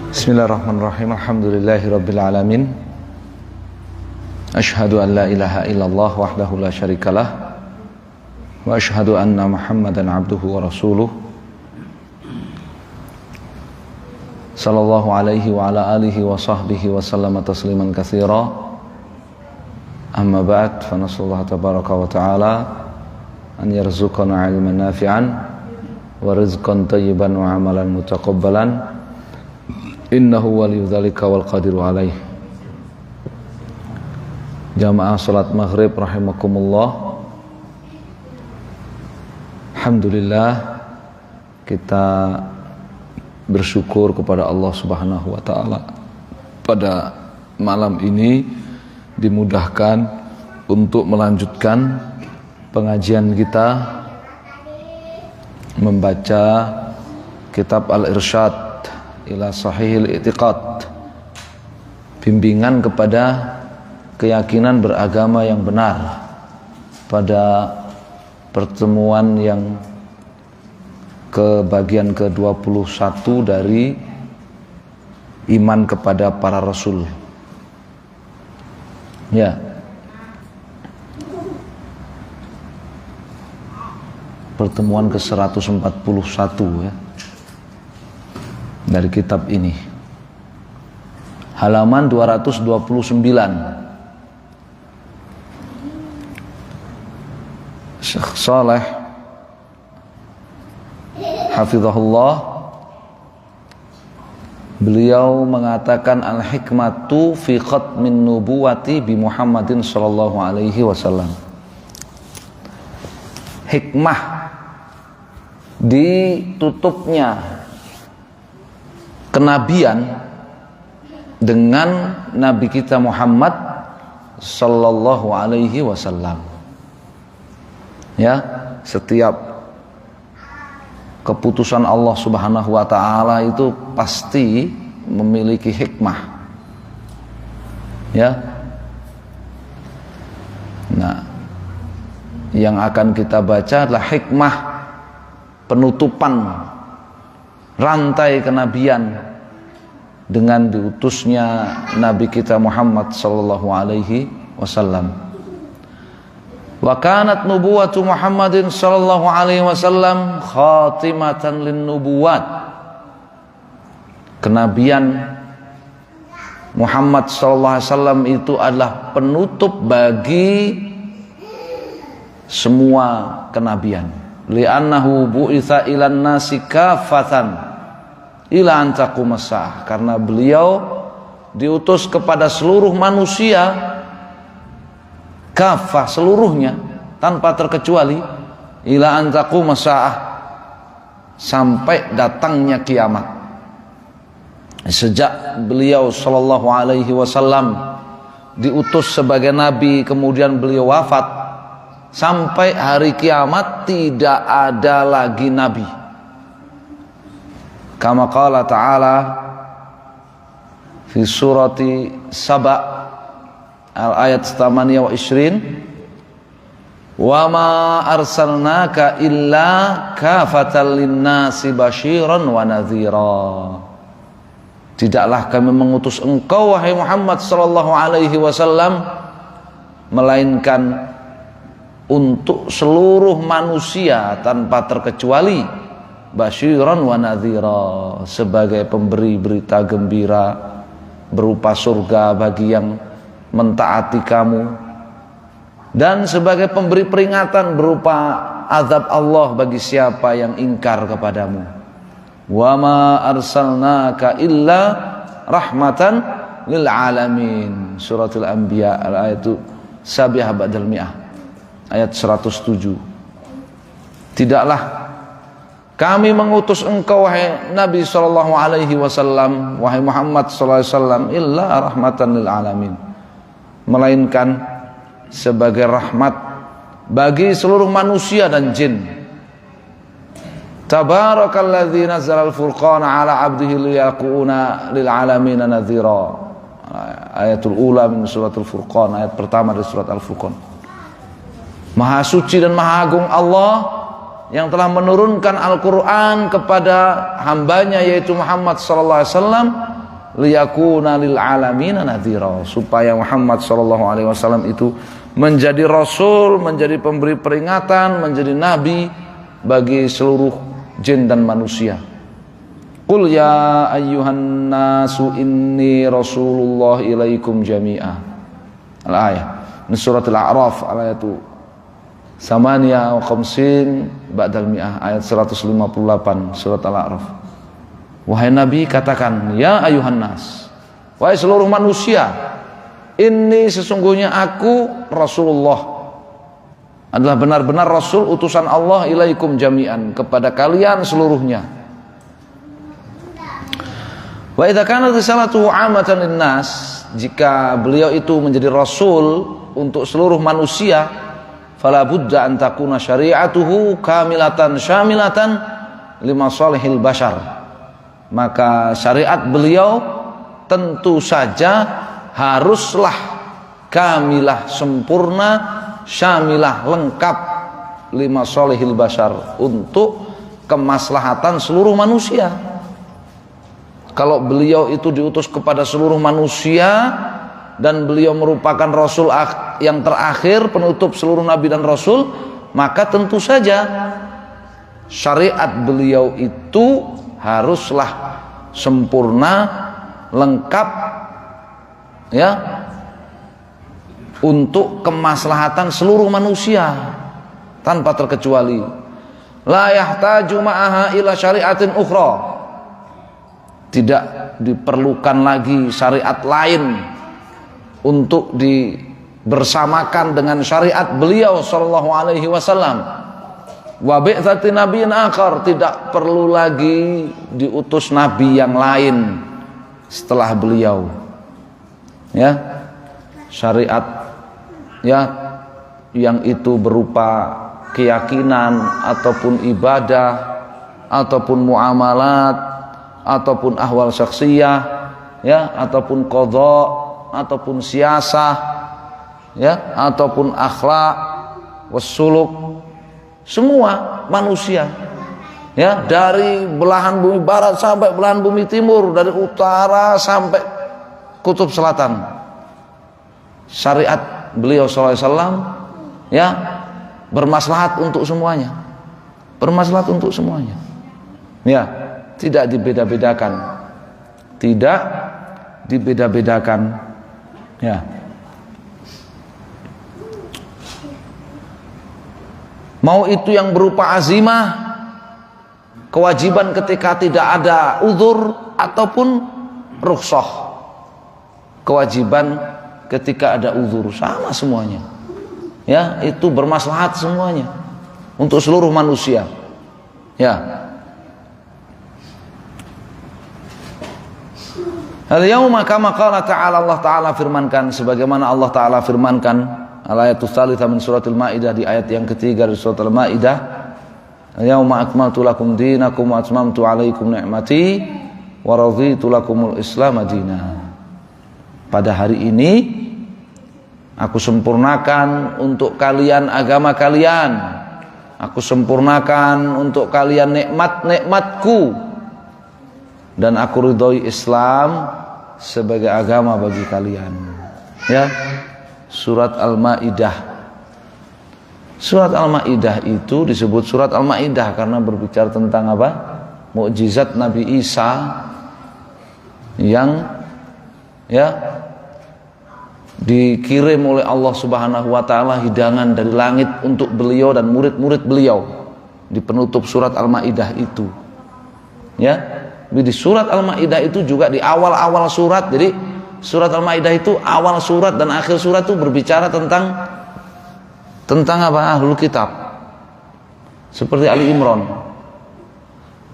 Bismillahirrahmanirrahim. Alhamdulillahirabbil alamin. Asyhadu an la ilaha illallah wahdahu la syarikalah wa asyhadu anna Muhammadan abduhu wa rasuluh. Sallallahu alaihi wa ala alihi wa sahbihi wa sallama tasliman katsira. Amma ba'd, fa nasallahu tabaraka wa ta'ala an yarzuqana ilman nafi'an wa rizqan thayyiban wa amalan mutaqabbalan. Innahu waliyudzalika wal qadiru alaih. Jamaah salat maghrib rahimakumullah. Alhamdulillah, kita bersyukur kepada Allah Subhanahu wa taala pada malam ini dimudahkan untuk melanjutkan pengajian kita membaca kitab Al-Irsyad ila Sahihil I'tiqad, bimbingan kepada keyakinan beragama yang benar. Pada pertemuan yang bagian ke-21 dari iman kepada para rasul. Ya. Pertemuan ke-141 ya. Dari kitab ini, halaman 229. Syekh Saleh hafizahullah, beliau mengatakan al-hikmatu fi khatmin nubuwati bi Muhammadin sallallahu alaihi wasallam. Hikmah ditutupnya kenabian dengan Nabi kita Muhammad sallallahu alaihi wasallam. Ya, setiap keputusan Allah Subhanahu wa taala itu pasti memiliki hikmah. Ya. Nah, yang akan kita baca adalah hikmah penutupan rantai kenabian dengan diutusnya Nabi kita Muhammad sallallahu alaihi wasallam. Wa kanat nubuwatu Muhammadin sallallahu alaihi wasallam khatimatan lin nubuwat. Kenabian Muhammad sallallahu alaihi wasallam itu adalah penutup bagi semua kenabian. Li'annahu bu'itsa ilan nasi kafatan ila an taqumas saah, karena beliau diutus kepada seluruh manusia kafah, seluruhnya tanpa terkecuali, ila an taqumas saah, sampai datangnya kiamat. Sejak beliau sallallahu alaihi wasallam diutus sebagai nabi, kemudian beliau wafat, sampai hari kiamat tidak ada lagi nabi. Kama qala ta'ala fi surati Saba al-ayat 28, wa ma arsalnaka illa kafatan linnasi basyiran wa nadhira. Tidaklah kami mengutus engkau wahai Muhammad sallallahu alaihi wasallam melainkan untuk seluruh manusia tanpa terkecuali, basyiran wa nadhira, sebagai pemberi berita gembira berupa surga bagi yang mentaati kamu, dan sebagai pemberi peringatan berupa azab Allah bagi siapa yang ingkar kepadamu. Wa ma arsalnaka illa rahmatan lil alamin. Suratul Anbiya al-ayatu sabi'ah ba'dal mi'ah, ayat 107. Tidaklah kami mengutus engkau wahai Nabi sallallahu alaihi wasallam, wahai Muhammad sallallahu alaihi wasallam, illa rahmatan lil alamin, melainkan sebagai rahmat bagi seluruh manusia dan jin. Tabarakalladzi nazzalal furqana ala 'abdihi liyakuna lil alamin nadhira. Ayatul ula min suratul Furqan, ayat pertama dari surat Al-Furqan. Maha suci dan maha agung Allah yang telah menurunkan Al-Quran kepada hambanya yaitu Muhammad sallallahu alaihi wasallam liyakuna lil alamin nadhira, supaya Muhammad sallallahu alaihi wasallam itu menjadi rasul, menjadi pemberi peringatan, menjadi nabi bagi seluruh jin dan manusia. Qul ya ayyuhan nasu inni rasulullah ilaikum jami'a. Al-ayah min surat Al-A'raf ayatu 58 ba'dal mi'ah, ayat 158 surat Al-A'raf. Wahai Nabi, katakan, ya ayuhan nas, wahai seluruh manusia, ini sesungguhnya aku Rasulullah, adalah benar-benar Rasul utusan Allah ilaikum jami'an, kepada kalian seluruhnya. Wa idza kanat risalatuhu 'amatan linnas, jika beliau itu menjadi Rasul untuk seluruh manusia, fala budda an takuna syari'atuhu kamilatan syamilatan limasalihil bashar, maka syariat beliau tentu saja haruslah kamilah, sempurna, syamilah, lengkap, limasalihil bashar, untuk kemaslahatan seluruh manusia. Kalau beliau itu diutus kepada seluruh manusia dan beliau merupakan Rasul yang terakhir, penutup seluruh Nabi dan Rasul, maka tentu saja syariat beliau itu haruslah sempurna, lengkap, ya, untuk kemaslahatan seluruh manusia tanpa terkecuali. La yahtaju ma'aha ila syariatin ukhra, tidak diperlukan lagi syariat lain untuk dibersamakan dengan syariat beliau sallallahu alaihi wasallam. Wa bi'tsati nabiyyin akhar, tidak perlu lagi diutus nabi yang lain setelah beliau. Ya, syariat ya yang itu berupa keyakinan ataupun ibadah ataupun muamalat ataupun ahwal syakhsiyah, ya, ataupun qadha ataupun siasah, ya, ataupun akhlak wassuluk, semua manusia, ya, dari belahan bumi barat sampai belahan bumi timur, dari utara sampai kutub selatan, syariat beliau sallallahu alaihi wasallam, ya, bermaslahat untuk semuanya, bermaslahat untuk semuanya, ya, tidak dibeda-bedakan, tidak dibeda-bedakan, ya. Mau itu yang berupa azimah, kewajiban ketika tidak ada uzur, ataupun rukhsah, kewajiban ketika ada uzur, sama semuanya, ya, itu bermaslahat semuanya untuk seluruh manusia, ya. Al-yawma kama qala ta'ala, Allah Ta'ala firmankan sebagaimana Allah Ta'ala firmankan al-ayatul tsalitsah min suratul Maidah, di ayat yang ketiga dari surat Al-Maidah, al-yawma akmaltu lakum dinakum wa atmamtu 'alaikum ni'mati wa raditu lakumul Islam madina. Pada hari ini aku sempurnakan untuk kalian agama kalian, aku sempurnakan untuk kalian nikmat-nikmatku, dan aku ridhoi Islam sebagai agama bagi kalian. Ya, surat Al-Maidah. Surat Al-Maidah itu disebut surat Al-Maidah karena berbicara tentang apa? Mukjizat Nabi Isa yang, ya, dikirim oleh Allah Subhanahu wa taala hidangan dari langit untuk beliau dan murid-murid beliau di penutup surat Al-Maidah itu. Ya. Di surat Al-Maidah itu juga di awal-awal surat. Jadi surat Al-Maidah itu awal surat dan akhir surat itu berbicara tentang apa? Ahlul kitab. Seperti Ali Imran.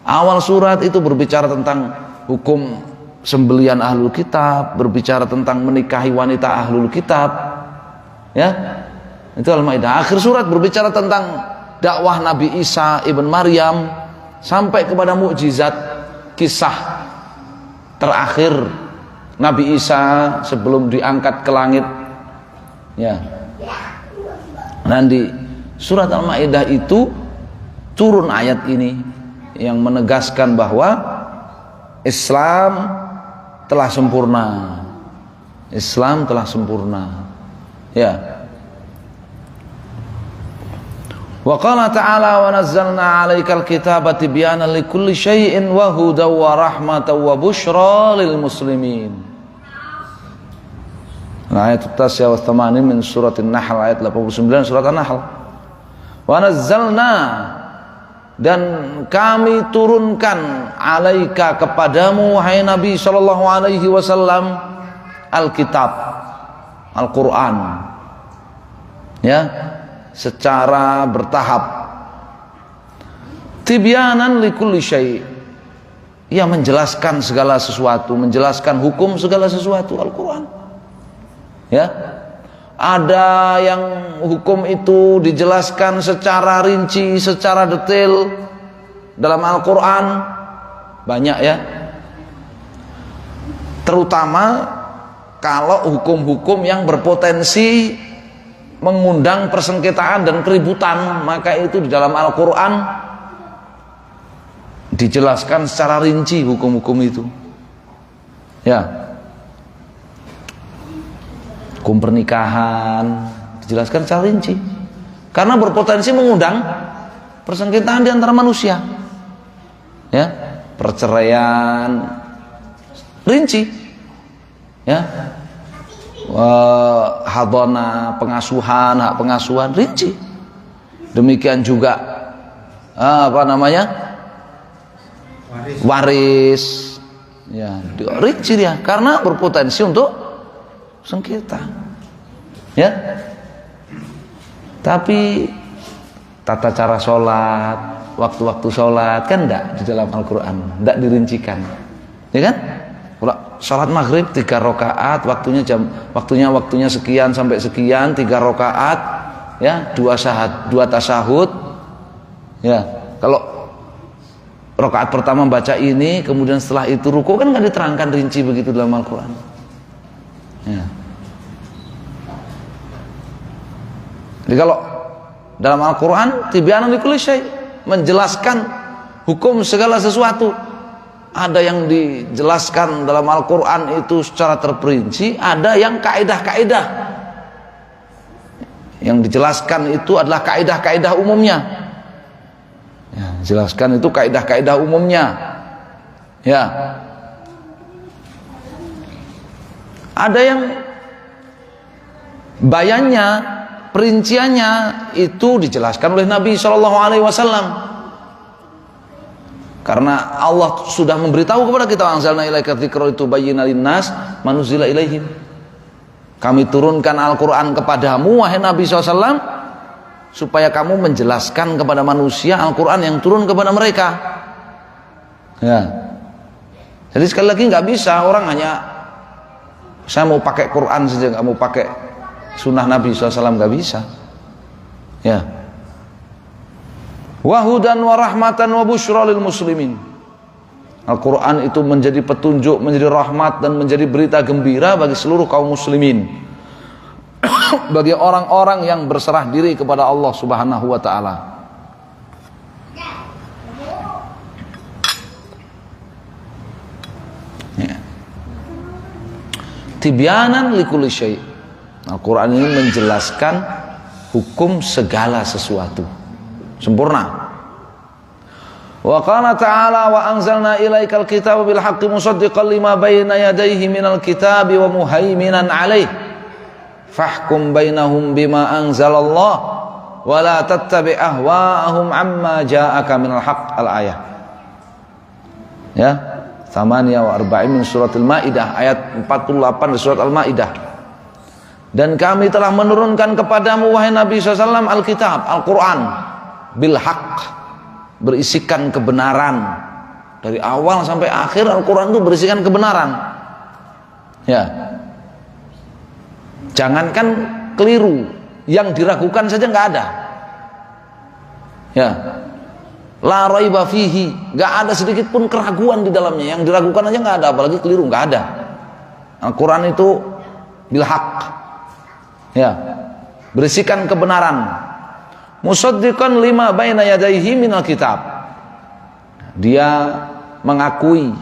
Awal surat itu berbicara tentang hukum sembelian ahlul kitab, berbicara tentang menikahi wanita ahlul kitab. Ya. Itu Al-Maidah. Akhir surat berbicara tentang dakwah Nabi Isa ibn Maryam sampai kepada mukjizat kisah terakhir Nabi Isa sebelum diangkat ke langit, ya. Dan di surat Al-Maidah itu turun ayat ini yang menegaskan bahwa Islam telah sempurna. Islam telah sempurna. Ya. Wa qala ta'ala wa nazzalna 'alaikal kitaba tibyanan likulli syai'in wa hudaw wa rahmatan wa busyra lil muslimin. Ayat At-Tasya wa Thamani min surat An-Nahl ayat 89 surat An-Nahl. Wa nazzalna, dan kami turunkan, 'alaika, kepadamu wahai Nabi sallallahu alaihi wasallam, Alkitab, Al-Qur'an. Ya, secara bertahap. Tibyanan likulli syai', ia menjelaskan segala sesuatu, menjelaskan hukum segala sesuatu, Al-Quran. Ya, ada yang hukum itu dijelaskan secara rinci, secara detail dalam Al-Quran, banyak ya. Terutama kalau hukum-hukum yang berpotensi mengundang persengketaan dan keributan, maka itu di dalam Al-Quran dijelaskan secara rinci hukum-hukum itu. Ya, hukum pernikahan dijelaskan secara rinci karena berpotensi mengundang persengketaan di antara manusia. Ya, perceraian rinci. Ya, hadana, pengasuhan, hak pengasuhan rinci. Demikian juga waris. Ya, rinci dia karena berpotensi untuk sengketa. Ya. Tapi tata cara sholat, waktu-waktu sholat kan enggak di dalam Al-Quran, enggak dirincikan. Ya kan? Kalau sholat maghrib 3 rakaat, waktunya sekian sampai sekian, 3 rakaat, ya, 2 tasyahud. Ya, kalau rakaat pertama baca ini, kemudian setelah itu ruku, kan nggak diterangkan rinci begitu dalam Al-Quran. Ya. Jadi kalau dalam Al-Quran tibyanan likulli syai', menjelaskan hukum segala sesuatu. Ada yang dijelaskan dalam Al-Quran itu secara terperinci, ada yang kaidah-kaidah yang dijelaskan itu adalah kaidah-kaidah umumnya. Ya, jelaskan itu kaidah-kaidah umumnya. Ya, ada yang bayannya, perinciannya itu dijelaskan oleh Nabi Shallallahu Alaihi Wasallam. Karena Allah sudah memberitahu kepada kita, anzalna ilaika dzikra litubayyana linnas ma nuzila ilaihim. Kami turunkan Al-Quran kepadamu wahai Nabi SAW, supaya kamu menjelaskan kepada manusia Al-Quran yang turun kepada mereka. Ya. Jadi sekali lagi nggak bisa orang hanya saya mau pakai Quran saja, nggak mau pakai sunnah Nabi SAW, nggak bisa. Ya. Wahudan wa rahmatan wa busyra lil muslimin. Al-Quran itu menjadi petunjuk, menjadi rahmat, dan menjadi berita gembira bagi seluruh kaum muslimin, bagi orang-orang yang berserah diri kepada Allah Subhanahu wa ta'ala. Ya. Tibyanan likulli syai'. Al-Quran ini menjelaskan hukum segala sesuatu, sempurna. Wa qala ta'ala wa anzalna ilaikal kitaba bil haqqi musaddiqan lima bayna yadayhi minal kitabi wa muhaiminan 'alaihi fahkum bainahum bima anzalallah wa la tattabi' ahwa'ahum amma ja'aka minal haqq. Al-ayah. Ya, 48 min suratul Maidah, ayat 48 di surat Al-Maidah. Dan kami telah menurunkan kepadamu wahai Nabi SAW Alkitab, Al-Quran, bil haqq, berisikan kebenaran. Dari awal sampai akhir Al-Quran itu berisikan kebenaran. Ya, jangankan keliru, yang diragukan saja nggak ada. Ya, la raiba fihi, nggak ada sedikit pun keraguan di dalamnya. Yang diragukan aja nggak ada, apalagi keliru, nggak ada. Al-Quran itu bil haqq. Ya, berisikan kebenaran. Musaddiqan lima baina yadayhi minal kitab. Dia mengakui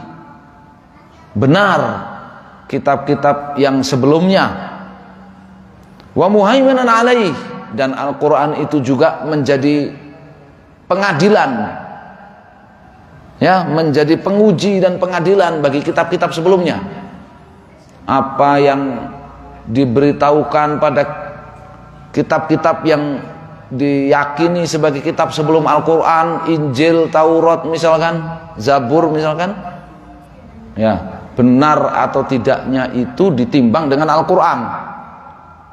benar kitab-kitab yang sebelumnya. Wa muhaiminan alaih, dan Al-Quran itu juga menjadi pengadilan, ya, menjadi penguji dan pengadilan bagi kitab-kitab sebelumnya. Apa yang diberitahukan pada kitab-kitab yang diyakini sebagai kitab sebelum Al-Quran, Injil, Taurat misalkan, Zabur misalkan, ya, benar atau tidaknya itu ditimbang dengan Al-Quran,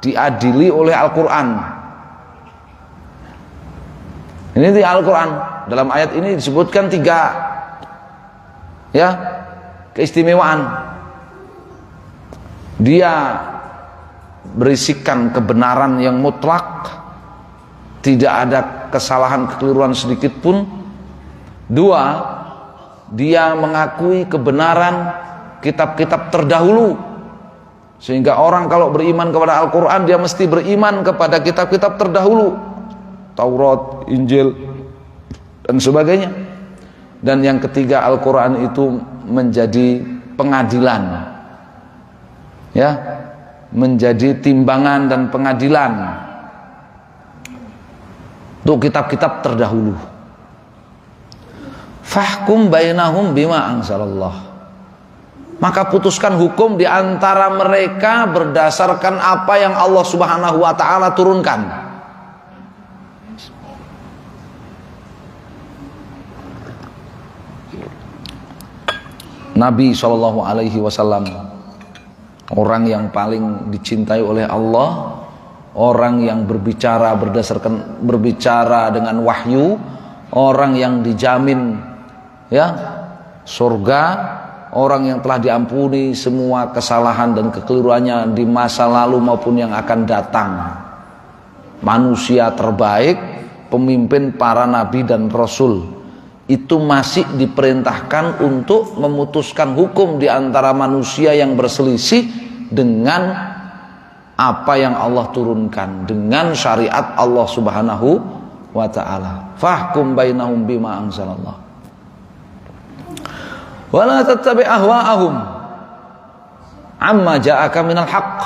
diadili oleh Al-Quran. Ini di Al-Quran, dalam ayat ini disebutkan 3, ya, keistimewaan. Dia berisikan kebenaran yang mutlak, tidak ada kesalahan kekeliruan sedikit pun. 2, dia mengakui kebenaran kitab-kitab terdahulu, sehingga orang kalau beriman kepada Al-Quran, dia mesti beriman kepada kitab-kitab terdahulu, Taurat, Injil, dan sebagainya. Dan yang ketiga, Al-Quran itu menjadi pengadilan, ya, menjadi timbangan dan pengadilan untuk kitab-kitab terdahulu. Fahkum bainahum bima anzalallah, maka putuskan hukum di antara mereka berdasarkan apa yang Allah Subhanahu wa taala turunkan. Nabi SAW orang yang paling dicintai oleh Allah, orang yang berbicara dengan wahyu, orang yang dijamin, ya, surga, orang yang telah diampuni semua kesalahan dan kekeliruannya di masa lalu maupun yang akan datang. Manusia terbaik, pemimpin para nabi dan rasul, itu masih diperintahkan untuk memutuskan hukum di antara manusia yang berselisih dengan apa yang Allah turunkan, dengan syariat Allah Subhanahu wa ta'ala. Fahkum bainahum bima anzalallah wa la tattabi' ahwa'ahum amma ja'aka minal haqq,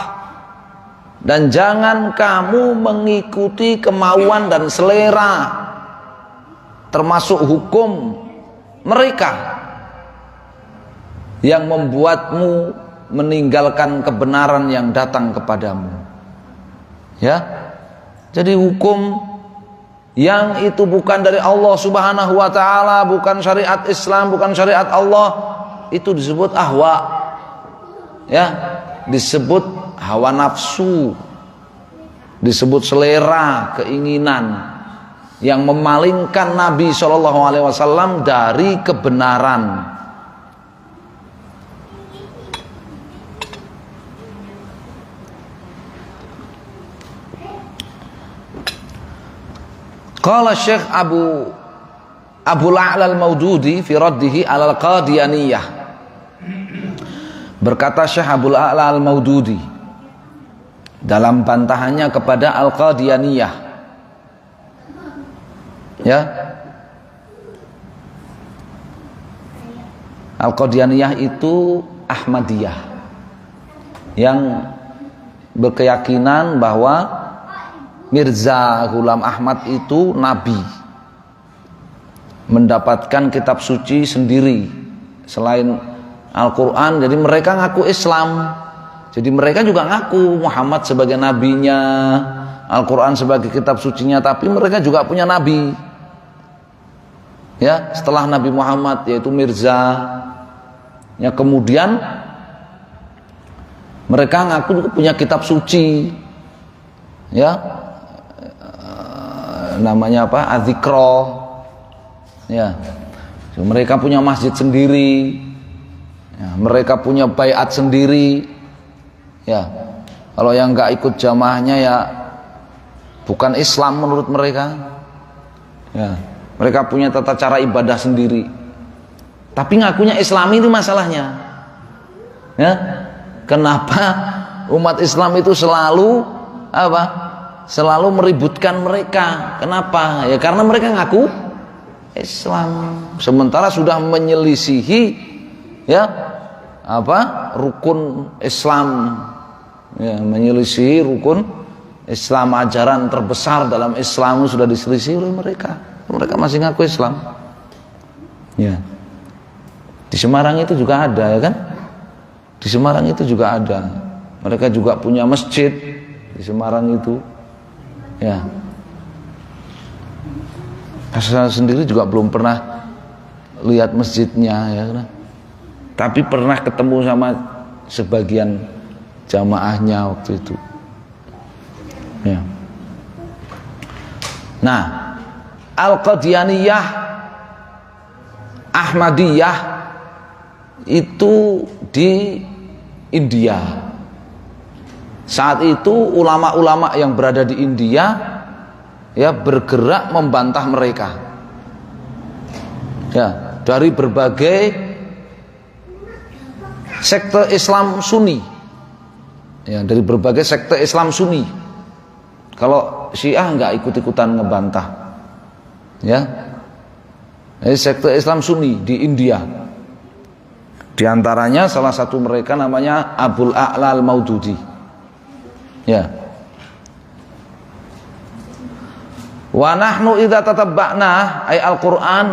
dan jangan kamu mengikuti kemauan dan selera, termasuk hukum mereka yang membuatmu meninggalkan kebenaran yang datang kepadamu, ya. Jadi hukum yang itu bukan dari Allah Subhanahu wa ta'ala, bukan syariat Islam, bukan syariat Allah, itu disebut ahwa, ya, disebut hawa nafsu, disebut selera, keinginan yang memalingkan Nabi SAW dari kebenaran. Qala Syekh Abu La'la al-Maududi fi raddihi ala al-Qadiyaniyah, berkata Syekh Abu La'la al-Maududi dalam bantahannya kepada Al-Qadiyaniyah, ya, Al-Qadiyaniyah itu Ahmadiyah yang berkeyakinan bahwa Mirza Ghulam Ahmad itu nabi, mendapatkan kitab suci sendiri selain Al-Quran. Jadi mereka ngaku Islam, jadi mereka juga ngaku Muhammad sebagai nabinya, Al-Quran sebagai kitab sucinya, tapi mereka juga punya nabi, ya, setelah Nabi Muhammad, yaitu Mirza. Ya, kemudian mereka ngaku juga punya kitab suci, ya, namanya apa, Az-Zikra, ya. Mereka punya masjid sendiri, ya, mereka punya baiat sendiri, ya. Kalau yang nggak ikut jamaahnya ya bukan Islam menurut mereka, ya. Mereka punya tata cara ibadah sendiri, tapi ngakunya Islam. Itu masalahnya, ya. Kenapa umat Islam itu selalu apa? Selalu meributkan mereka. Kenapa? Ya karena mereka ngaku Islam, sementara sudah menyelisihi, ya, rukun Islam, ya, menyelisihi rukun Islam, ajaran terbesar dalam Islam sudah diselisih oleh mereka. Mereka masih ngaku Islam. Ya. Di Semarang itu juga ada, ya kan? Di Semarang itu juga ada. Mereka juga punya masjid di Semarang itu. Ya. Saya sendiri juga belum pernah lihat masjidnya, ya kan? Tapi pernah ketemu sama sebagian jamaahnya waktu itu. Ya. Nah, Al-Qadianiyah, Ahmadiyah itu di India. Saat itu ulama-ulama yang berada di India ya bergerak membantah mereka. Ya, dari berbagai sekte Islam Sunni. Ya, dari berbagai sekte Islam Sunni. Kalau Syiah nggak ikut-ikutan ngebantah, ya. Ini sekte Islam Sunni di India. Di antaranya salah satu mereka namanya Abul A'la Al-Maududi. Ya. Wa nahnu idza tatabba'na ay al-Qur'an,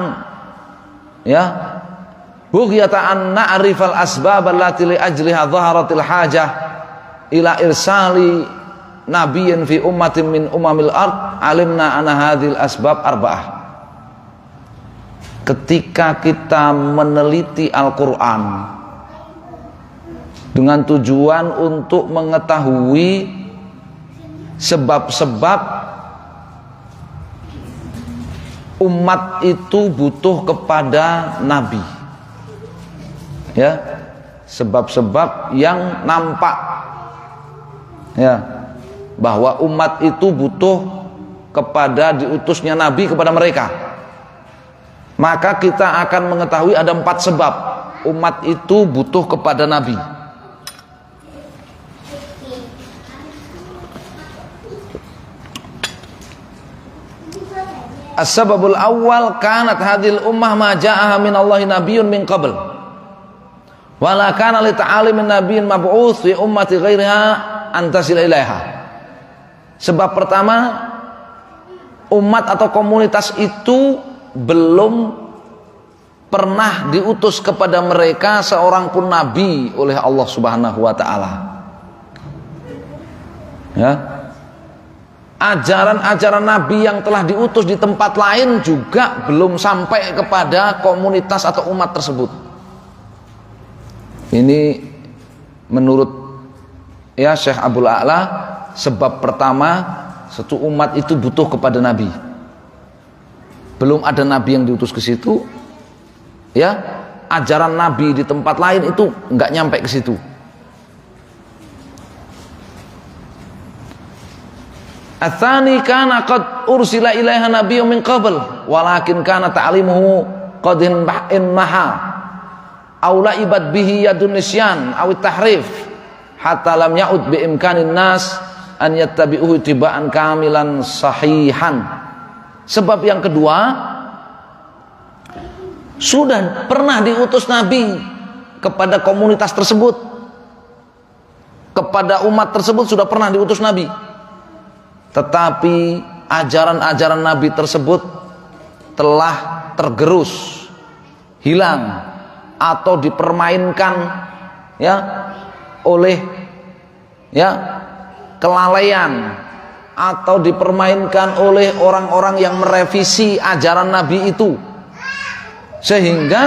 ya, bughyata an na'rifal asbab allati li ajliha dhaharatil hajah ila irsali nabiyyin fi ummatin min umamil ard, alimna anna hadhil asbab arba'ah. Ketika kita meneliti Al-Qur'an dengan tujuan untuk mengetahui sebab-sebab umat itu butuh kepada nabi, ya, sebab-sebab yang nampak, ya, bahwa umat itu butuh kepada diutusnya nabi kepada mereka. Maka kita akan mengetahui ada 4 sebab umat itu butuh kepada nabi. As-sababul awal kanat hadhil ummah ma ja'aha min Allahi nabiyyun min qabl wa la kana li ta'alimin nabiyyin mab'uts fi ummati ghairiha an tasil ilaiha. Sebab pertama, umat atau komunitas itu belum pernah diutus kepada mereka seorang pun nabi oleh Allah Subhanahu wa taala. Ya. Ajaran-ajaran nabi yang telah diutus di tempat lain juga belum sampai kepada komunitas atau umat tersebut. Ini menurut ya Syekh Abul A'la, sebab pertama satu umat itu butuh kepada nabi. Belum ada nabi yang diutus ke situ, ya, ajaran nabi di tempat lain itu nggak nyampe ke situ. Atsani kana qad ursila ilaiha nabiyyun min qabl walakin kana ta'limuhu qad inmaha aw la'ibat bihi yadun nisyan aw tahrif hatta lam ya'ud bi imkanin nas an yattabi'uhu tibaan kamilan sahihan. Sebab yang kedua, sudah pernah diutus nabi kepada komunitas tersebut, kepada umat tersebut sudah pernah diutus nabi. Tetapi ajaran-ajaran nabi tersebut telah tergerus, hilang atau dipermainkan, ya, oleh, ya, kelalaian atau dipermainkan oleh orang-orang yang merevisi ajaran nabi itu, sehingga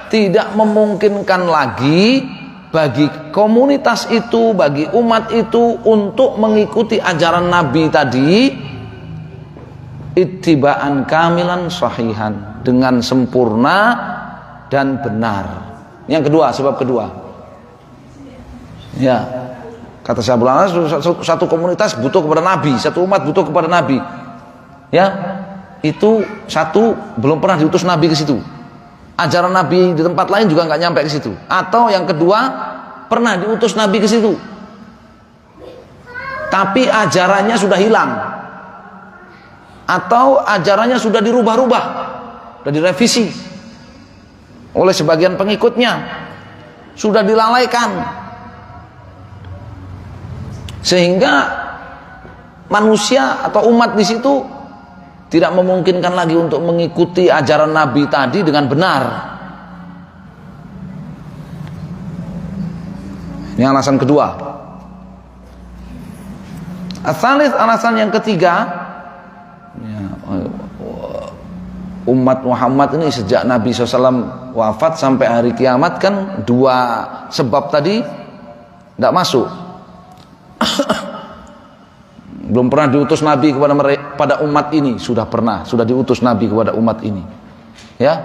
tidak memungkinkan lagi bagi komunitas itu, bagi umat itu untuk mengikuti ajaran nabi tadi ittiba'an kamilan sahihan, dengan sempurna dan benar. Yang kedua, sebab kedua, ya, kata Syekh Abdul Aziz, satu komunitas butuh kepada nabi, satu umat butuh kepada nabi, ya, itu satu, belum pernah diutus nabi ke situ. Ajaran nabi di tempat lain juga nggak nyampe ke situ. Atau yang kedua, pernah diutus nabi ke situ, tapi ajarannya sudah hilang, atau ajarannya sudah dirubah-rubah, sudah direvisi oleh sebagian pengikutnya, sudah dilalaikan, sehingga manusia atau umat di situ tidak memungkinkan lagi untuk mengikuti ajaran Nabi tadi dengan benar. Ini alasan kedua. Asalis, alasan yang ketiga, ya, umat Muhammad ini sejak Nabi SAW wafat sampai hari kiamat kan dua sebab tadi tidak masuk. Belum pernah diutus Nabi kepada umat ini, sudah diutus Nabi kepada umat ini. Ya,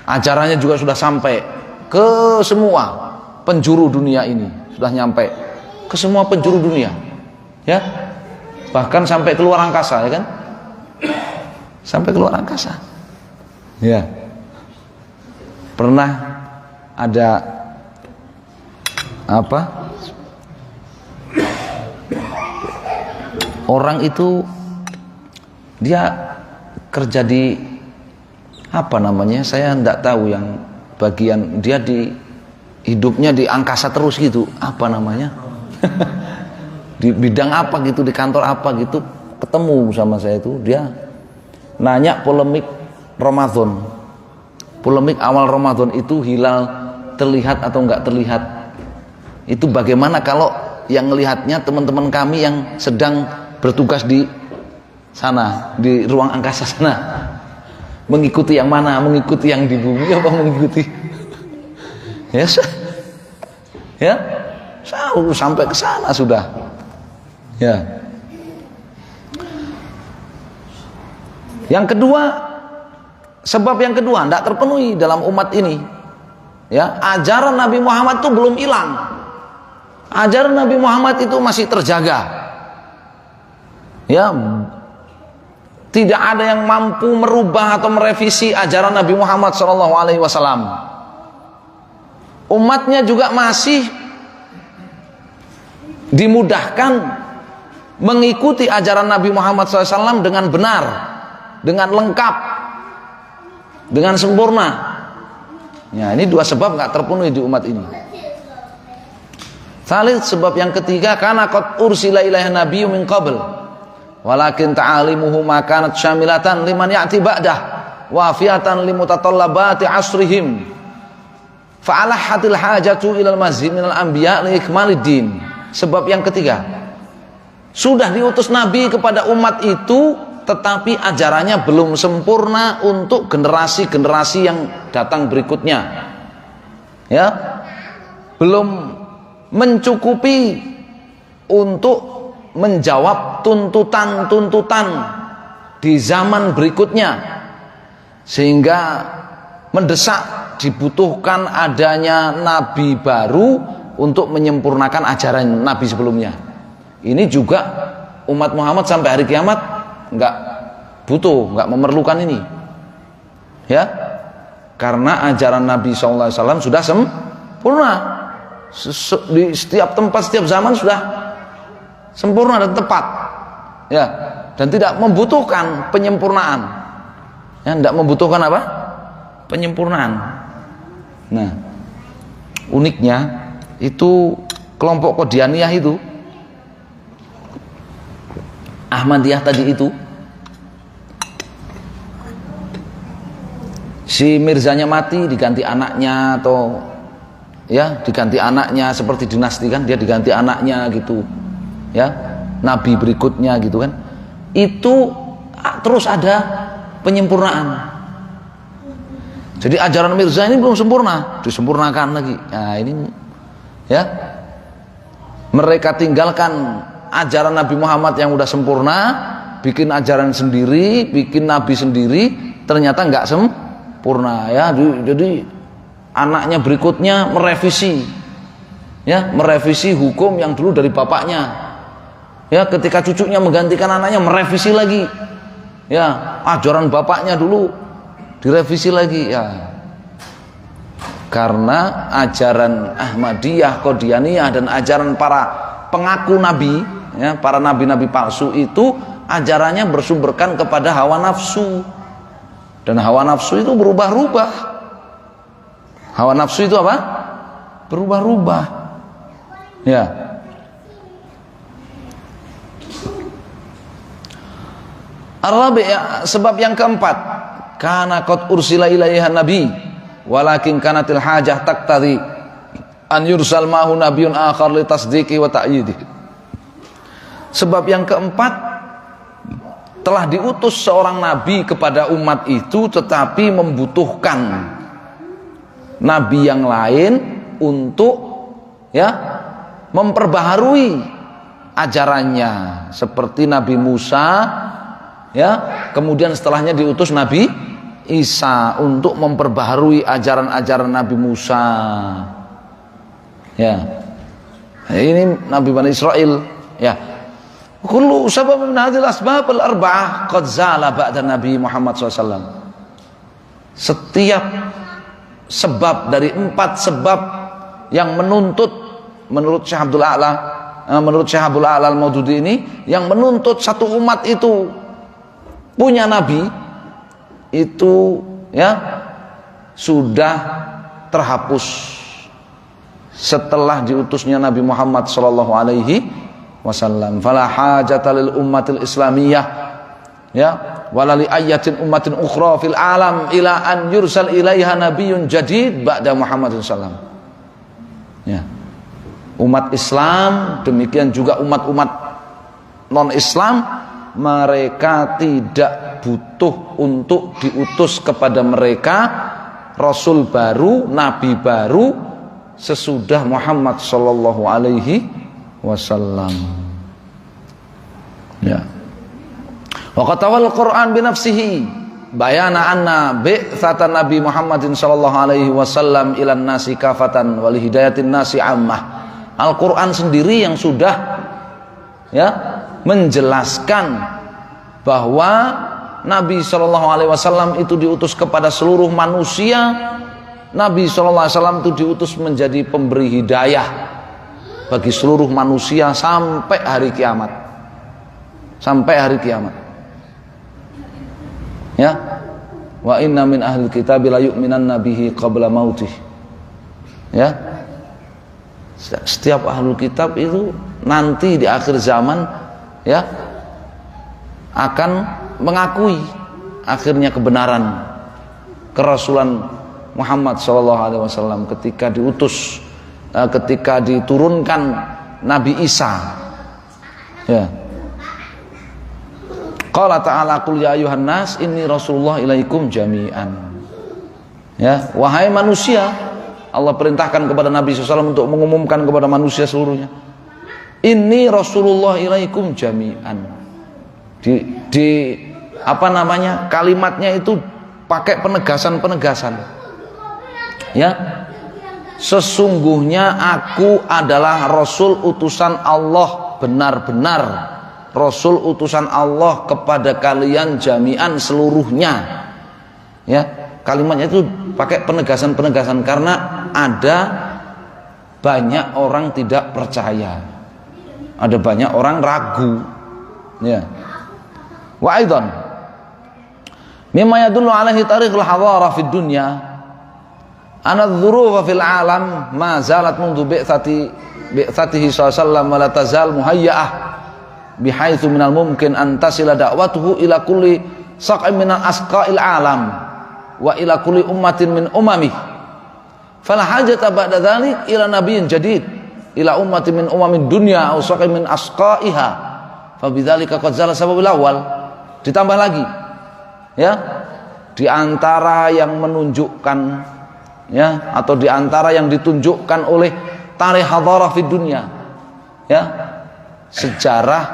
ajarannya juga sudah sampai ke semua penjuru dunia ini, sudah nyampe ke semua penjuru dunia. Ya, bahkan sampai keluar angkasa, ya kan? Sampai keluar angkasa. Ya. Pernah ada apa? Orang itu dia kerja di apa namanya? Saya enggak tahu yang bagian dia di hidupnya di angkasa terus gitu. Apa namanya? Di bidang apa gitu, di kantor apa gitu, ketemu sama saya itu, dia nanya polemik Ramadan. Polemik awal Ramadan itu hilal terlihat atau enggak terlihat. Itu bagaimana kalau yang melihatnya teman-teman kami yang sedang bertugas di sana, di ruang angkasa sana. Mengikuti yang mana? Mengikuti yang di bumi apa mengikuti? Ya, ya, sampai ke sana sudah. Ya. Yang kedua, sebab yang kedua tidak terpenuhi dalam umat ini. Ya, ajaran Nabi Muhammad itu belum hilang. Ajaran Nabi Muhammad itu masih terjaga. Ya, tidak ada yang mampu merubah atau merevisi ajaran Nabi Muhammad SAW. Umatnya juga masih dimudahkan mengikuti ajaran Nabi Muhammad SAW dengan benar, dengan lengkap, dengan sempurna. Ya, ini dua sebab nggak terpenuhi di umat ini. Tsalits, sebab yang ketiga, karena qad ursila ilaihi nabiyyu min qabl walakin ta'alimuhu ma kanat syamilatan liman ya'ti ba'dah wafiyatan limutatallabati asrihim fa'alahatil hajatu ilal mazhid minal anbiya li ikmaliddin. Sebab yang ketiga, sudah diutus Nabi kepada umat itu, tetapi ajarannya belum sempurna untuk generasi-generasi yang datang berikutnya. Ya, belum mencukupi untuk menjawab tuntutan-tuntutan di zaman berikutnya, sehingga mendesak dibutuhkan adanya Nabi baru untuk menyempurnakan ajaran Nabi sebelumnya. Ini juga umat Muhammad sampai hari kiamat enggak butuh, enggak memerlukan ini. Ya, karena ajaran Nabi SAW sudah sempurna. Di setiap tempat, setiap zaman sudah sempurna dan tepat. Ya, dan tidak membutuhkan penyempurnaan. Ya, tidak membutuhkan apa? Penyempurnaan. Nah, uniknya itu kelompok Qadianiyah itu, Ahmadiyah tadi itu, si Mirzanya mati diganti anaknya, atau ya diganti anaknya, seperti dinasti kan, dia diganti anaknya gitu ya, nabi berikutnya gitu kan. Itu terus ada penyempurnaan. Jadi ajaran Mirza ini belum sempurna, disempurnakan lagi. Nah ini ya, mereka tinggalkan ajaran Nabi Muhammad yang udah sempurna, bikin ajaran sendiri, bikin nabi sendiri, ternyata nggak sempurna ya. Jadi anaknya berikutnya merevisi, ya, merevisi hukum yang dulu dari bapaknya. Ya, ketika cucunya menggantikan anaknya, merevisi lagi. Ya, ajaran bapaknya dulu direvisi lagi ya. Karena ajaran Ahmadiyah, Qadianiyah, dan ajaran para pengaku nabi, ya, para nabi-nabi palsu itu ajarannya bersumberkan kepada hawa nafsu. Dan hawa nafsu itu berubah-ubah. Hawa nafsu itu apa? berubah-ubah. Ya. Sebab yang keempat, kana qad ursila ilaiha nabi walakin kanatil hajah taqtadi an yursal mahu nabiyyun akhar li tasdiqi wa ta'yidi. Sebab yang keempat, telah diutus seorang nabi kepada umat itu, tetapi membutuhkan nabi yang lain untuk memperbaharui ajarannya, seperti Nabi Musa, kemudian setelahnya diutus Nabi Isa untuk memperbaharui ajaran-ajaran Nabi Musa. Ini Nabi Bani Israel. Kullu sabab min hadhil asbab al-arba'ah qad zala ba'da Nabi Muhammad SAW. Setiap sebab dari 4 sebab yang menurut Syekh Abdul A'la Al-Maududi ini, yang menuntut satu umat itu punya nabi, itu sudah terhapus setelah diutusnya Nabi Muhammad sallallahu alaihi wasallam. Fala hajata lil ummatil islamiyah wala li ayatin ummatin ukhra fil alam ila an yursal ilaiha nabiyyun jadid ba'da Muhammadin sallallahu alaihi wasallam. Umat Islam, demikian juga umat-umat non-Islam, mereka tidak butuh untuk diutus kepada mereka Rasul baru, Nabi baru sesudah Muhammad sallallahu alaihi wasallam. Wa qatawal Quran bi nafsihi bayana anna bi'tsatan Nabi Muhammadin sallallahu alaihi wasallam ilan nasi kafatan wal hidayatin nasi ammah. Al-Quran sendiri yang sudah menjelaskan bahwa Nabi SAW itu diutus kepada seluruh manusia. Nabi SAW itu diutus menjadi pemberi hidayah bagi seluruh manusia sampai hari kiamat. Sampai hari kiamat. Wa inna min ahlil kitabi la yu'minanna bihi qabla mautih. Setiap ahlul kitab itu nanti di akhir zaman akan mengakui akhirnya kebenaran kerasulan Muhammad SAW ketika diutus, ketika diturunkan Nabi Isa. Qala ta'ala qul ya ayuhan nas inni rasulullah ilaikum jami'an. Wahai manusia, Allah perintahkan kepada Nabi SAW untuk mengumumkan kepada manusia seluruhnya, ini Rasulullah ilaikum jami'an. Kalimatnya itu pakai penegasan-penegasan. Sesungguhnya aku adalah Rasul utusan Allah, benar-benar Rasul utusan Allah kepada kalian jami'an seluruhnya. Kalimatnya itu pakai penegasan-penegasan karena ada banyak orang tidak percaya, ada banyak orang ragu. Wa aidan mimma yadullu alaihi tarikhul hadara fid dunya ana adh-dhurufa fil alam ma zalat mundu bi'tsatihi sallallahu wa la tazal muhayya'ah bihaitsu minal mumkin an tasila da'watuhu ila kulli saq'in minal asqa'il alam wa ila kulli ummatin min umamih fala hajata ba'da dzalik ila nabiyyin jadid ila ummatin min umamid dunya aw saqin min asqaiha fa bidzalika qad zala sababul awal. Ditambah lagi di antara yang menunjukkan atau di antara yang ditunjukkan oleh tarikh hadharah fid dunya sejarah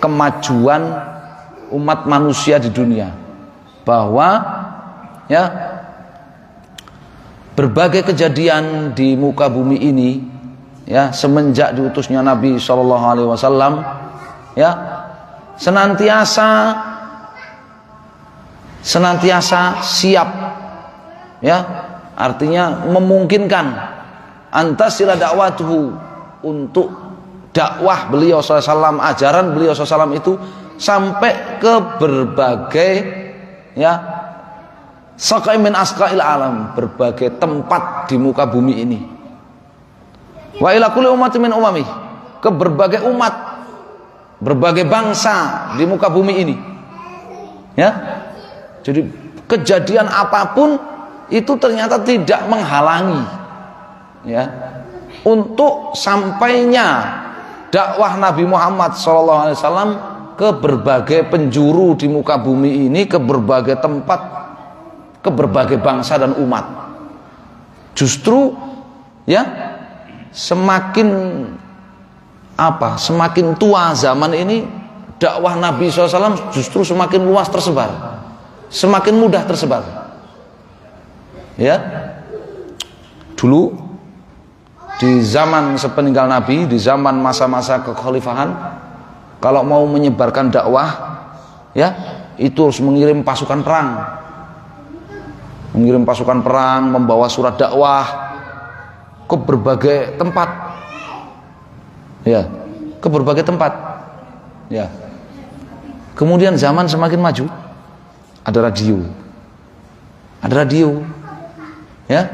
kemajuan umat manusia di dunia, bahwa berbagai kejadian di muka bumi ini semenjak diutusnya Nabi SAW senantiasa siap, artinya memungkinkan antasila dakwatuhu, untuk dakwah beliau SAW, ajaran beliau SAW itu sampai ke berbagai Saqai min asqail alam, berbagai tempat di muka bumi ini. Wa ila kulli ummatin min umami, ke berbagai umat, berbagai bangsa di muka bumi ini. Ya. Jadi kejadian apapun itu ternyata tidak menghalangi, ya, untuk sampainya dakwah Nabi Muhammad SAW ke berbagai penjuru di muka bumi ini, ke berbagai tempat, ke berbagai bangsa dan umat. Justru, ya, semakin tua zaman ini, dakwah Nabi SAW justru semakin luas tersebar, semakin mudah tersebar. Ya, dulu di zaman sepeninggal Nabi, di zaman masa-masa kekhalifahan, kalau mau menyebarkan dakwah, ya, itu harus mengirim pasukan perang, membawa surat dakwah ke berbagai tempat, ya, ke berbagai tempat, ya. Kemudian zaman semakin maju, ada radio, ya,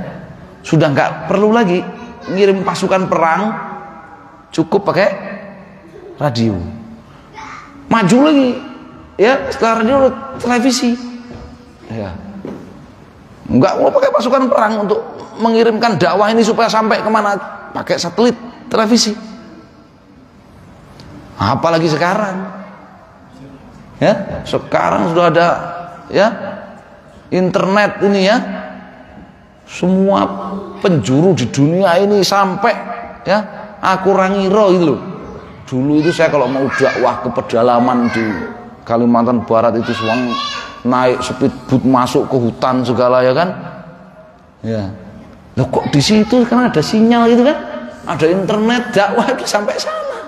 sudah nggak perlu lagi ngirim pasukan perang, cukup pakai radio. Maju lagi, ya, setelah radio televisi, ya, nggak mau pakai pasukan perang untuk mengirimkan dakwah ini supaya sampai kemana, pakai satelit televisi. Apalagi sekarang, ya, sekarang sudah ada, ya, internet ini, ya, semua penjuru di dunia ini sampai, ya, aku rangiro itu loh. Dulu itu saya kalau mau dakwah ke pedalaman di Kalimantan Barat itu suang naik speedboat masuk ke hutan segala, ya kan, ya. Loh kok di situ kan ada sinyal gitu kan, ada internet, dakwah itu sampai sana,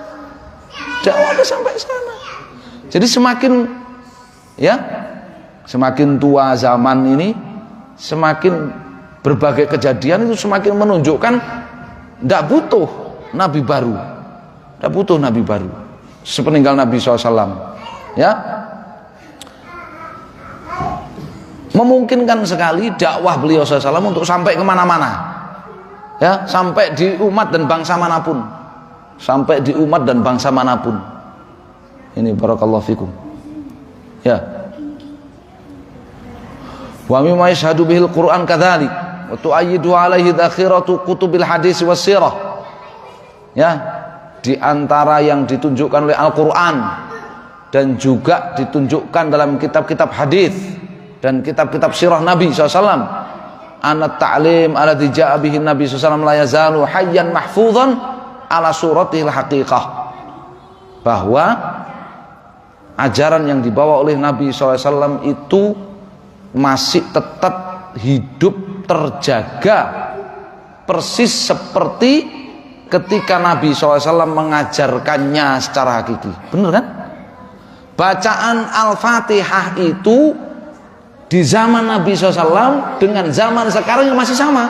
Jadi semakin, ya, semakin tua zaman ini, semakin berbagai kejadian itu semakin menunjukkan tidak butuh nabi baru, sepeninggal Nabi SAW, ya, memungkinkan sekali dakwah beliau SAW untuk sampai kemana-mana, ya, sampai di umat dan bangsa manapun, ini barakallahu fikum, ya. Wa mimma yashhadu bihil Qur'an kadzalik wa tu'ayyidu alaihi dzakhiratu kutubil hadis was sirah, ya, di antara yang ditunjukkan oleh Al-Qur'an dan juga ditunjukkan dalam kitab-kitab hadis dan kitab-kitab sirah Nabi SAW, anat ta'lim alladzi ja'a bihi Nabi SAW la yazalu hayyan mahfuzan ala suratihil haqiqah, bahwa ajaran yang dibawa oleh Nabi SAW itu masih tetap hidup terjaga persis seperti ketika Nabi SAW mengajarkannya secara hakiki. Benar kan? Bacaan Al-Fatihah itu di zaman Nabi SAW dengan zaman sekarang masih sama,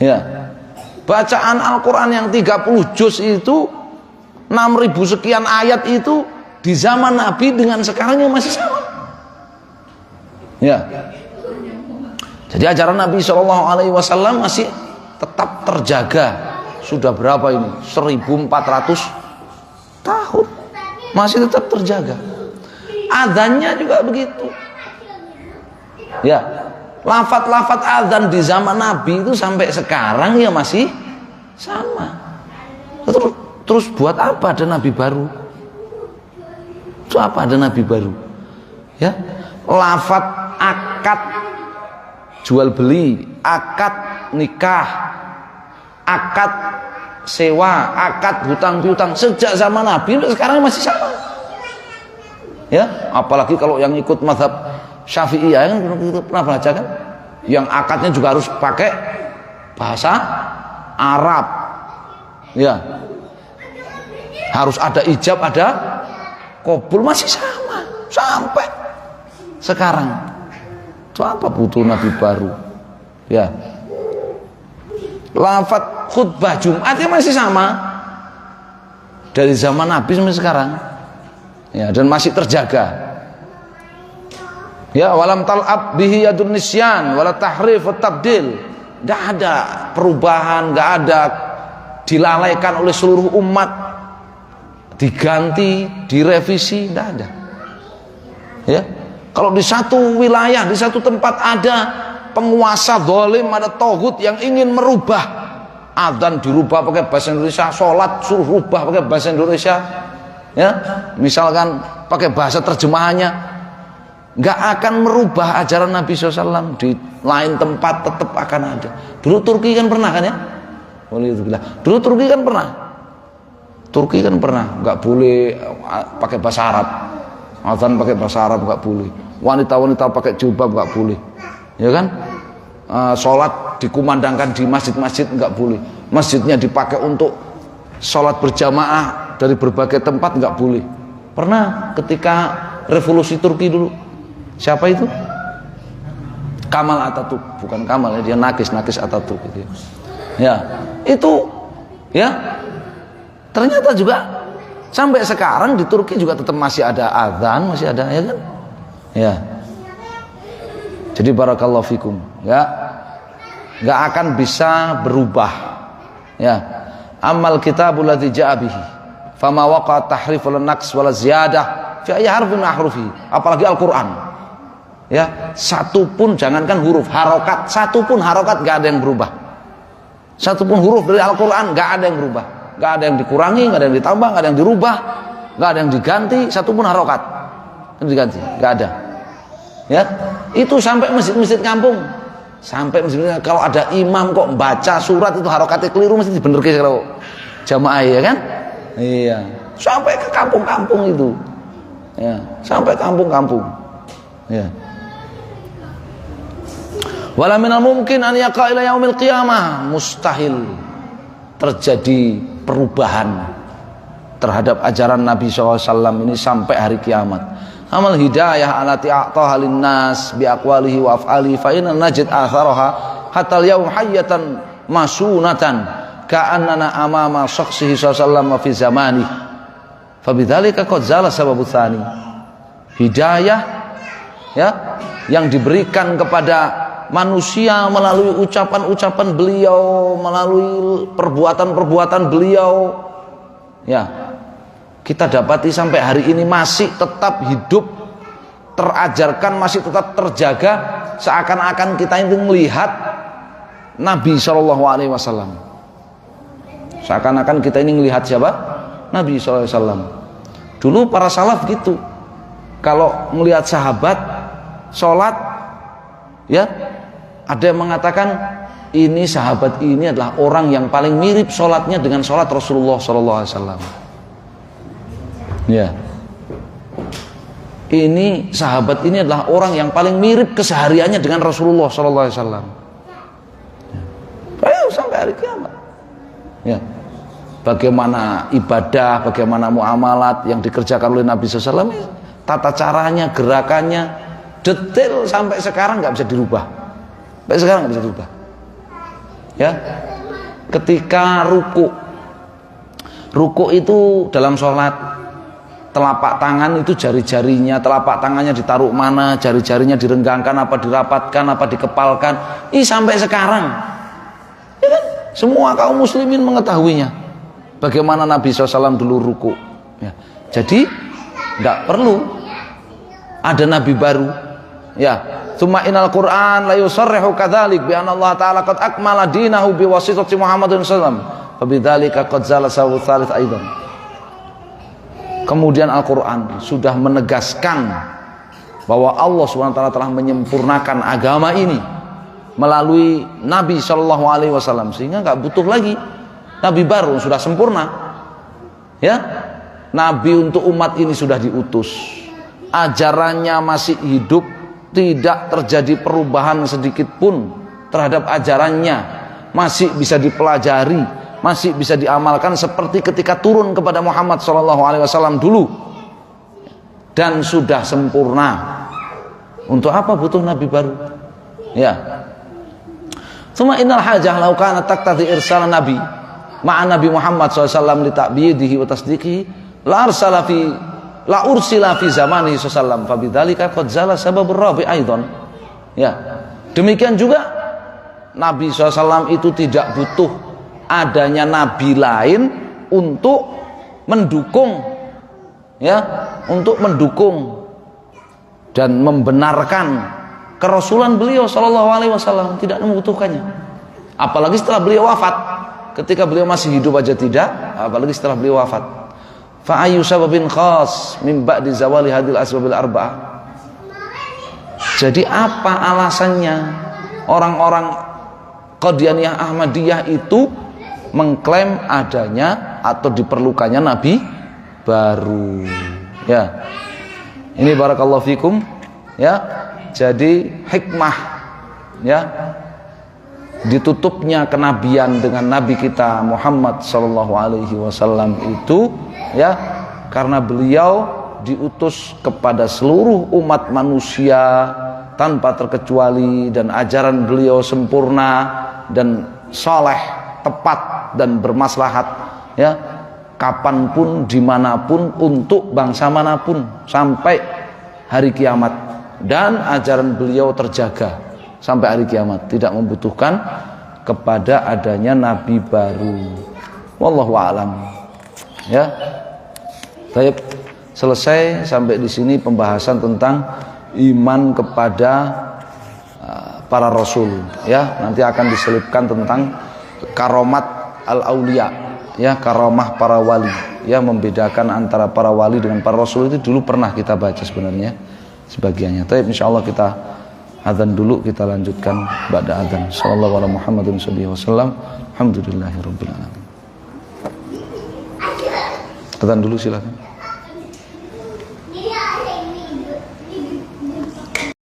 ya. Bacaan Al-Quran yang 30 juz itu 6.000 sekian ayat itu di zaman Nabi dengan sekarang masih sama, ya. Jadi ajaran Nabi SAW masih tetap terjaga. Sudah berapa ini? 1400 tahun masih tetap terjaga. Adzannya juga begitu, ya. Lafat-lafat adzan di zaman Nabi itu sampai sekarang ya masih sama. Terus buat apa ada nabi baru? Itu apa ada nabi baru? Ya, lafat akad jual beli, akad nikah, akad sewa, akad hutang piutang sejak zaman Nabi sekarang masih sama. Ya, apalagi kalau yang ikut mazhab Syafi'iyah kan pernah baca kan, yang akadnya juga harus pakai bahasa Arab, ya, harus ada ijab, ada qabul, masih sama sampai sekarang. Itu apa butuh nabi baru, ya. Lafaz khutbah Jumatnya masih sama dari zaman Nabi sampai sekarang, ya, dan masih terjaga. Ya, walam tal'ab bihi yadun nisyan wala tahrif wa tabdil. Enggak ada perubahan, enggak ada dilalaikan oleh seluruh umat, diganti, direvisi, enggak ada. Ya. Kalau di satu wilayah, di satu tempat ada penguasa zalim, ada tauhid yang ingin merubah, adzan dirubah pakai bahasa Indonesia, salat suruh rubah pakai bahasa Indonesia. Ya, misalkan pakai bahasa terjemahannya, nggak akan merubah ajaran Nabi SAW. Di lain tempat tetap akan ada. Dulu Turki kan pernah kan ya? Dulu Turki kan pernah. Turki kan pernah nggak boleh pakai bahasa Arab. Adzan pakai bahasa Arab nggak boleh. Wanita-wanita pakai jilbab nggak boleh. Ya kan? Sholat dikumandangkan di masjid-masjid nggak boleh. Masjidnya dipakai untuk sholat berjamaah dari berbagai tempat nggak boleh. Pernah ketika revolusi Turki dulu, siapa itu? Kamal Atatürk, bukan Kamal ya, dia Nakis Atatürk gitu. Ya, itu ya ternyata juga sampai sekarang di Turki juga tetap masih ada adzan, masih ada, ya kan? Ya. Jadi barakallahu fikum, ya. Nggak akan bisa berubah. Ya. Amal kitabul ladzi ja'a bihi. Fama waqa tahrif wal naqs wal ziyadah fi ayyi harfin ahrufi. Apalagi Al-Qur'an. Ya, satu pun jangankan huruf, harokat, satu pun harokat nggak ada yang berubah. Satu pun huruf dari Al-Qur'an nggak ada yang berubah. Nggak ada yang dikurangi, nggak ada yang ditambah, nggak ada yang dirubah, nggak ada yang diganti, satu pun harokat diganti, nggak ada. Ya, itu sampai masjid-masjid kampung, sampai masjid, kalau ada imam kok baca surat itu harokatnya keliru mesti dibenerke kalau jamaah, ya kan? Iya, sampai ke kampung-kampung itu, ya, sampai kampung-kampung, ya. Wala minal mungkin an yaqa ila yaumil qiyamah, mustahil terjadi perubahan terhadap ajaran Nabi SAW ini sampai hari kiamat. Amal hidayah alati a'taha linnas bi aqwalihi wa af'alihi fa inna najid atharaha hatta al-yawm hayyatan masunatan ka'annana amama syakhsihi sallallahu fi zamani fa bidzalika qad zala sababu tsani. Hidayah ya yang diberikan kepada manusia melalui ucapan-ucapan beliau, melalui perbuatan-perbuatan beliau, ya kita dapati sampai hari ini masih tetap hidup, terajarkan, masih tetap terjaga, seakan-akan kita itu melihat Nabi SAW. Seakan-akan kita ini melihat siapa? Nabi SAW. Dulu para salaf gitu, kalau melihat sahabat sholat, ya ada yang mengatakan ini sahabat ini adalah orang yang paling mirip sholatnya dengan sholat Rasulullah SAW. Ya, ini sahabat ini adalah orang yang paling mirip kesehariannya dengan Rasulullah SAW. Ayo sampai hari kiamat. Ya, bagaimana ibadah, bagaimana muamalat yang dikerjakan oleh Nabi SAW, tata caranya, gerakannya, detail sampai sekarang nggak bisa dirubah. Sampai sekarang nggak bisa dirubah. Ya, ketika ruku itu dalam sholat, telapak tangan itu jari-jarinya, telapak tangannya ditaruh mana, jari-jarinya direnggangkan apa dirapatkan apa dikepalkan, ini sampai sekarang, ya kan? Semua kaum muslimin mengetahuinya. Bagaimana Nabi SAW dulu ruku. Ya. Jadi nggak perlu ada nabi baru. Ya. Tsumma innal Qur'an la yusarrihu kadzalik bi anna Allah Ta'ala qad akmala dinahu bi wasitati Muhammadin sallallahu alaihi wasallam. Fa bidzalika qad zala sawu tsalits aidan. Kemudian Al-Quran sudah menegaskan bahwa Allah SWT telah menyempurnakan agama ini melalui Nabi SAW, sehingga nggak butuh lagi Nabi baru, sudah sempurna. Ya, Nabi untuk umat ini sudah diutus, ajarannya masih hidup, tidak terjadi perubahan sedikit pun terhadap ajarannya, masih bisa dipelajari, masih bisa diamalkan seperti ketika turun kepada Muhammad SAW dulu, dan sudah sempurna. Untuk apa butuh nabi baru? Ya. Tsumma innal hajah law kana taqtadi irsal nabi ma'a Nabi Muhammad SAW li ta'bidihi wa tasdiqihi la arsala fi la ursila fi zamani sallam fa bidzalika qad zala sababur rabi aidan. Ya. Demikian juga Nabi SAW itu tidak butuh adanya nabi lain untuk mendukung, ya, untuk mendukung dan membenarkan kerasulan beliau sallallahu alaihi wasallam, tidak membutuhkannya. Apalagi setelah beliau wafat. Ketika beliau masih hidup aja tidak, apalagi setelah beliau wafat. Fa ayyu sababin khas min ba'di zawali hadil asbabil arba'ah. Jadi apa alasannya orang-orang Qadianiyah Ahmadiyah itu mengklaim adanya atau diperlukannya nabi baru? Ya. Ini barakallahu fikum, ya. Jadi hikmah, ya, ditutupnya kenabian dengan nabi kita Muhammad sallallahu alaihi wasallam itu, ya, karena beliau diutus kepada seluruh umat manusia tanpa terkecuali, dan ajaran beliau sempurna dan soleh, tepat dan bermaslahat, ya, kapanpun, dimanapun, untuk bangsa manapun sampai hari kiamat. Dan ajaran beliau terjaga sampai hari kiamat, tidak membutuhkan kepada adanya nabi baru. Wallahu a'lam. Ya. Baik, selesai sampai di sini pembahasan tentang iman kepada para rasul, ya. Nanti akan diselipkan tentang karomat al-auliya, ya, karomah para wali, ya, membedakan antara para wali dengan para rasul. Itu dulu pernah kita baca sebenarnya sebagiannya. Tapi insyaallah kita adzan dulu, kita lanjutkan ba'da adzan. Sallallahu alaihi Muhammadin sallallahu alaihi wasallam. Alhamdulillahirabbil alamin. Adzan dulu silakan.